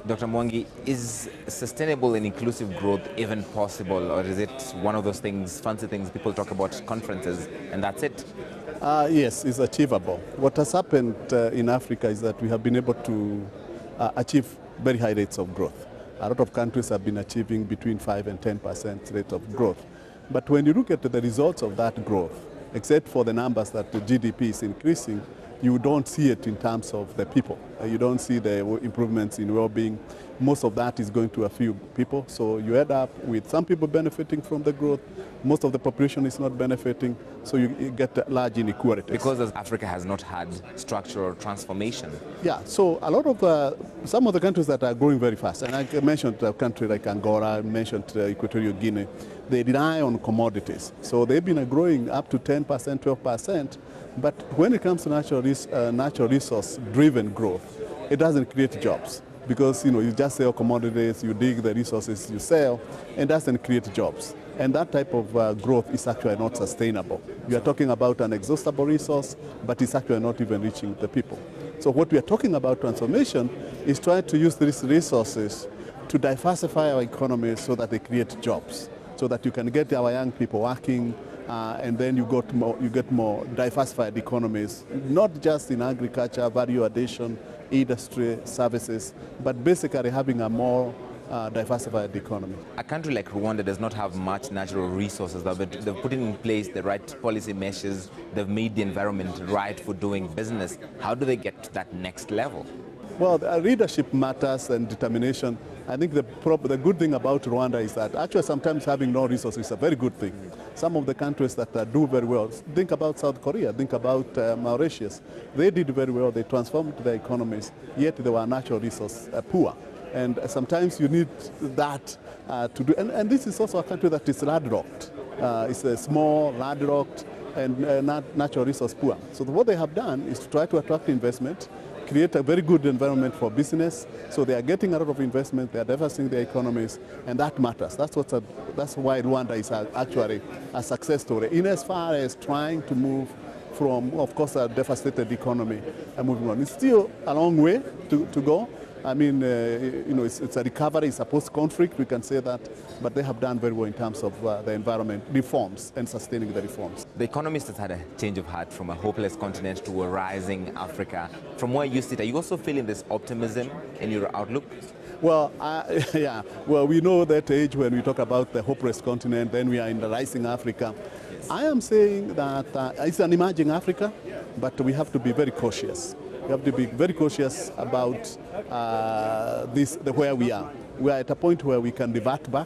Dr. Mwangi, is sustainable and inclusive growth even possible, or is it one of those things, fancy things people talk about at conferences, and that's it? Yes, it's achievable. What has happened in Africa is that we have been able to achieve very high rates of growth. A lot of countries have been achieving between 5 and 10% rate of growth. But when you look at the results of that growth, except for the numbers that the GDP is increasing, you don't see it in terms of the people. You don't see the improvements in well-being. Most of that is going to a few people. So you end up with some people benefiting from the growth. Most of the population is not benefiting. So you get large inequalities. Because Africa has not had structural transformation. Yeah, so a lot of some of the countries that are growing very fast, and I mentioned a country like Angola, I mentioned Equatorial Guinea, they rely on commodities. So they've been growing up to 10%, 12%. But when it comes to natural resource-driven growth, it doesn't create jobs because you just sell commodities, you dig the resources, you sell, and doesn't create jobs. And that type of growth is actually not sustainable. You are talking about an exhaustible resource, but it's actually not even reaching the people. So what we are talking about transformation is trying to use these resources to diversify our economy so that they create jobs, so that you can get our young people working, and then you get more diversified economies, not just in agriculture, value addition, industry, services, but basically having a more diversified economy. A country like Rwanda does not have much natural resources. They've put in place the right policy measures. They've made the environment right for doing business. How do they get to that next level? Well, leadership matters and determination. I think the good thing about Rwanda is that actually sometimes having no resources is a very good thing. Some of the countries that do very well, think about South Korea, think about Mauritius. They did very well, they transformed their economies, yet they were natural resource poor. And sometimes you need that to do, and this is also a country that is landlocked. It's a small, landlocked, and natural resource poor. So what they have done is to try to attract investment, create a very good environment for business. So they are getting a lot of investment, they are diversifying their economies, and that matters. That's why Rwanda is actually a success story in as far as trying to move from, of course, a devastated economy and moving on. It's still a long way to go. I mean, it's a recovery, it's a post-conflict, we can say that, but they have done very well in terms of the environment reforms and sustaining the reforms. The economist has had a change of heart from a hopeless continent to a rising Africa. From where you sit, are you also feeling this optimism in your outlook? Well, yeah. Well, we know that age when we talk about the hopeless continent, then we are in the rising Africa. Yes. I am saying that it's an emerging Africa, but we have to be very cautious. We have to be very cautious about where we are. We are at a point where we can revert back.